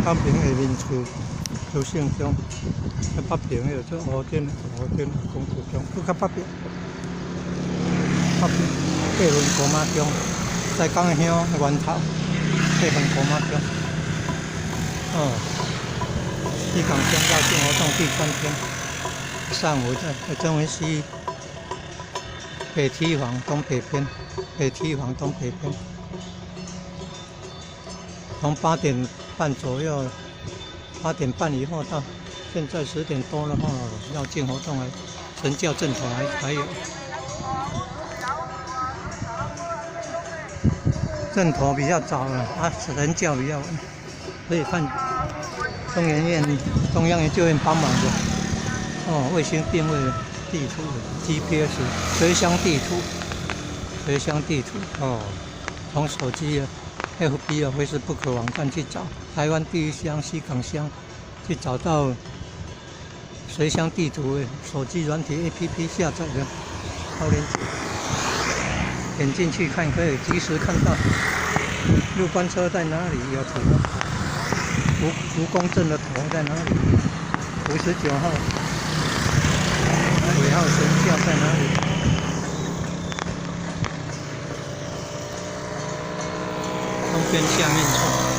北平的民厝刘姓乡，北平的做湖镇公主乡，搁较北边，北边桂林国马乡，在港乡源头，桂林国马乡。西港乡绕境活动第3天，上午在曾文溪北堤防东北边，从8点半左右，8点半以后到现在10点多的话，绕境活动神教正统还有。正头比较早了，神教比较晚，所以看中央研究院帮忙的卫星定位地图 GPS 随乡地图从手机FB Facebook 网站去找台湾第一乡西港乡，去找到随乡地图的手机软体 APP 下载的，好连接。点进去看，可以及时看到入关车在哪里，有图。福公镇的头在哪里？59号尾号神教在哪里？东边下面处。